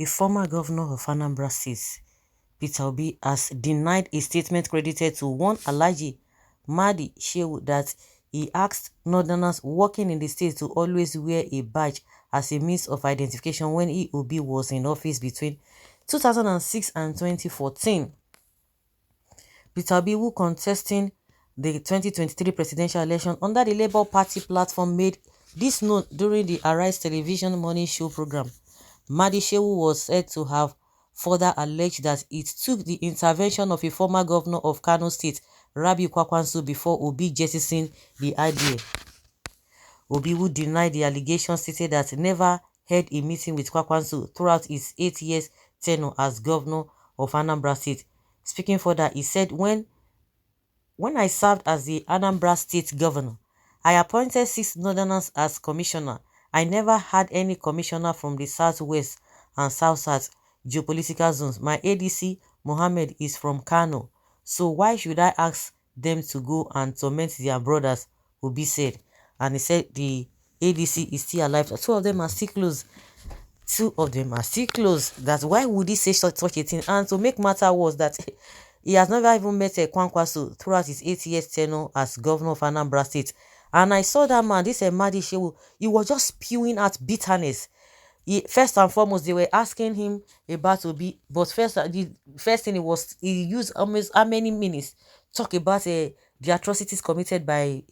A former governor of Anambra State, Peter Obi, has denied a statement credited to one Alhaji Mahdi Shehu that he asked northerners working in the state to always wear a badge as a means of identification when Obi was in office between 2006 and 2014. Peter Obi, who contesting the 2023 presidential election under the Labour Party platform, made this known during the Arise television morning show program. Mahdi Shehu was said to have further alleged that it took the intervention of a former governor of Kano State, Rabiu Kwankwaso, before Obi jettisoned the idea. Obi, who denied the allegation, stated that never had a meeting with Kwankwaso throughout his 8 years tenure as governor of Anambra State. Speaking further, he said, When I served as the Anambra State governor, I appointed 6 northerners as commissioner. I never had any commissioner from the southwest and south-south geopolitical zones. My ADC, Mohammed, is from Kano. So why should I ask them to go and torment their brothers, Obi said. And he said the ADC is still alive. 2 of them are still close. 2 of them are still close. That's why would he say such a thing? And to make matter worse, that he has never even met a Kwankwaso throughout his 8 years tenure as governor of Anambra State. And I saw that man, this Mahdi Shehu, he was just spewing out bitterness. First and foremost, they were asking him about Obi, but the first thing he used almost how many minutes talk about the atrocities committed by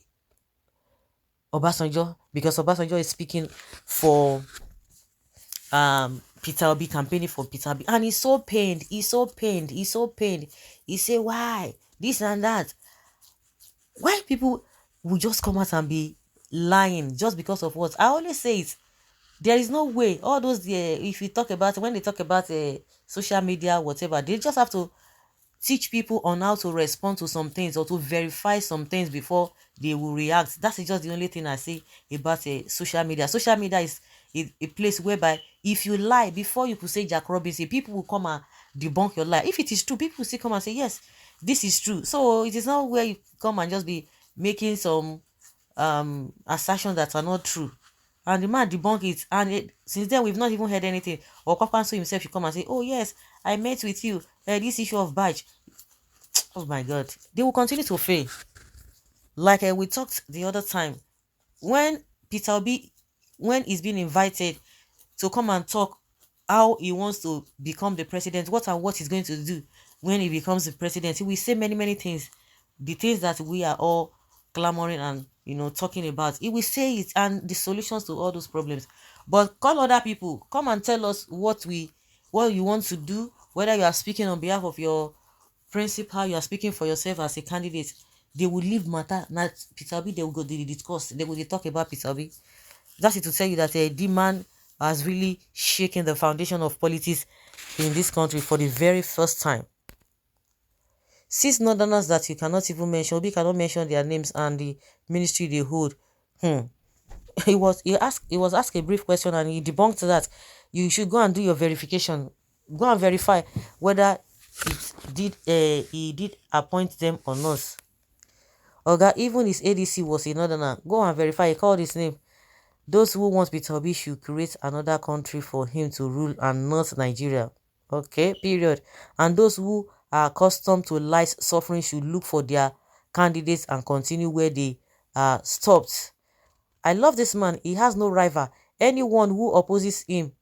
Obasanjo, because Obasanjo is speaking for Peter Obi, campaigning for Peter Obi, and he's so pained. He say, why this and that? Why people will just come out and be lying just because of what? I always say it. There is no way. All those if you talk about, when they talk about social media, whatever, they just have to teach people on how to respond to some things or to verify some things before they will react. That's just the only thing I say about social media. Social media is a place whereby if you lie, before you could say Jack Robinson, people will come and debunk your lie. If it is true, people will still come and say, yes, this is true. So it is not where you come and just be making some assertions that are not true. And the man debunk it. And since then, we've not even heard anything. Or Kwakwanso himself should come and say, oh yes, I met with you. This issue of badge. Oh my God. They will continue to fail. Like we talked the other time. When Peter Obi, when he's been invited to come and talk how he wants to become the president, what he's going to do when he becomes the president, he will say many things. The things that we are all clamoring and talking about. He will say it and the solutions to all those problems. But call other people, come and tell us what you want to do, whether you are speaking on behalf of your principal, you are speaking for yourself as a candidate. They will leave matter. Not Peter Obi, they will go discuss. They will talk about Peter Obi. That's it to tell you that the man has really shaken the foundation of politics in this country for the very first time. 6 northerners that you cannot even mention. Obi cannot mention their names and the ministry they hold. He was asked a brief question and he debunked that. You should go and do your verification. Go and verify whether he did appoint them or not. Oga, even his ADC was a northerner. Go and verify. He called his name. Those who want Peter Obi should create another country for him to rule and not Nigeria. Okay, period. And those who are accustomed to light suffering should look for their candidates and continue where they stopped. I love this man. He has no rival. Anyone who opposes him,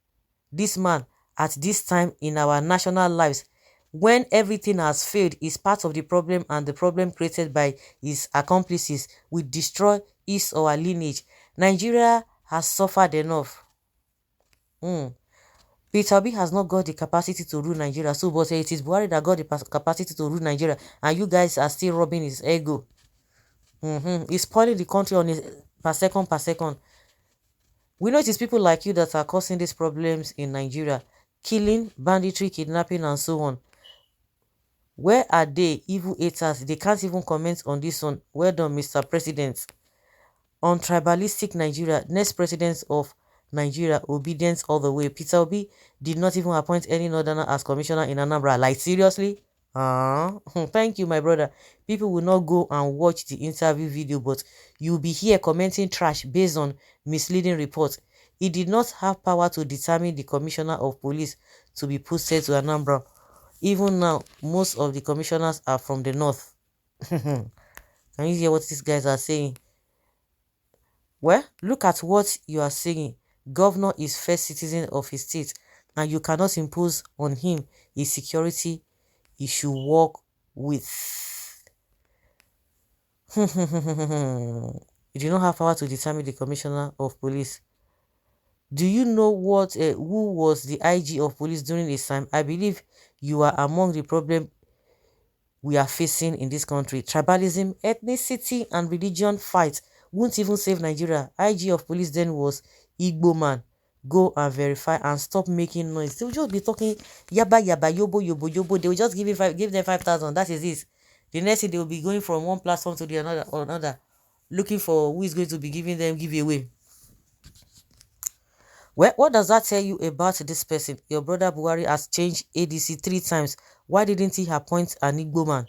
this man, at this time in our national lives, when everything has failed, is part of the problem, and the problem created by his accomplices will destroy his or her lineage. Nigeria has suffered enough. Peter Obi has not got the capacity to rule Nigeria. So, but it is Buhari that got the capacity to rule Nigeria, and you guys are still robbing his ego. He's spoiling the country on his per second. We know it is people like you that are causing these problems in Nigeria. Killing, banditry, kidnapping, and so on. Where are they, evil haters? They can't even comment on this one. Well done, Mr. President. On tribalistic Nigeria, next president of Nigeria, obedience all the way. Peter Obi did not even appoint any northerner as commissioner in Anambra. Like, seriously? Thank you, my brother. People will not go and watch the interview video, but you'll be here commenting trash based on misleading reports. He did not have power to determine the commissioner of police to be posted to Anambra. Even now, most of the commissioners are from the north. Can you hear what these guys are saying? Well, look at what you are saying. Governor is first citizen of his state, and you cannot impose on him a security he should work with. You do not have power to determine the commissioner of police. Do you know what who was the IG of police during this time? I believe you are among the problem we are facing in this country. Tribalism, ethnicity, and religion fight won't even save Nigeria. IG of police then was Igbo man. Go and verify and stop making noise. They will just be talking yaba yaba yobo yobo yobo. They will just give them 5,000. That is it. The next thing they will be going from one platform to the another or another, looking for who is going to be giving them giveaway. Well, what does that tell you about this person? Your brother Buhari has changed ADC 3 times. Why didn't he appoint an Igbo man?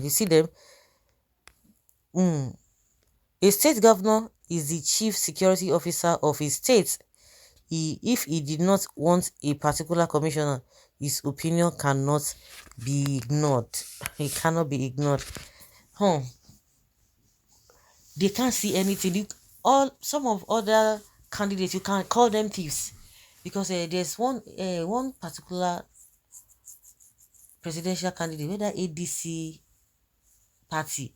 You see them? A state governor is the chief security officer of his state. If he did not want a particular commissioner, his opinion cannot be ignored. It cannot be ignored. They can't see anything. Some of other candidates, you can call them thieves, because there's one particular presidential candidate, whether ADC party,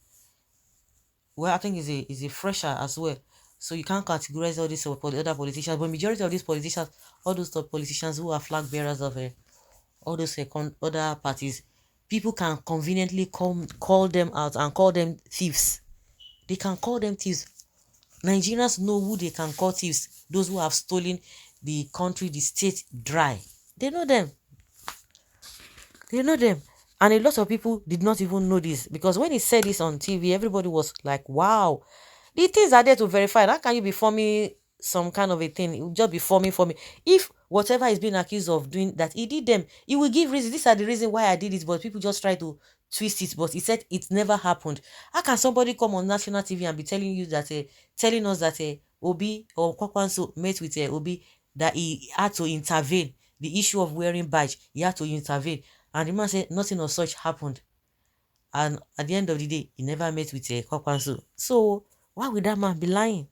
well, I think is a fresher as well. So you can't categorize all these other politicians, but majority of these politicians, all those top politicians who are flag bearers of all those other parties, people can conveniently call them out and call them thieves. They can call them thieves. Nigerians know who they can call thieves. Those who have stolen the country, the state dry. They know them. They know them. And a lot of people did not even know this, because when he said this on TV, everybody was like, wow, the things are there to verify. How can you be forming some kind of a thing? It will just be forming for me. If whatever he's been accused of doing, that he did them, he will give reasons. These are the reasons why I did it, but people just try to twist it. But he said it never happened. How can somebody come on national TV and be telling you that, telling us that Obi or Kwakwanso met with Obi, that he had to intervene? The issue of wearing badge, he had to intervene. And the man said nothing of such happened. And at the end of the day, he never met with Kwakwanso. So why would that man be lying?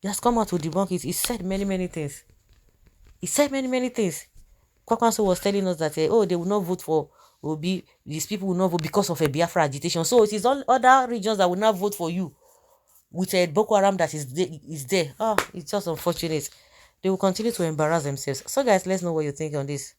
He has come out to debunk it. He said many things. He said many things. Kwakwanso was telling us that, they will not vote for Obi. These people will not vote because of a Biafra agitation. So it is all other regions that will not vote for you with a Boko Haram that is there. Oh, it's just unfortunate. They will continue to embarrass themselves. So guys, let's know what you think on this.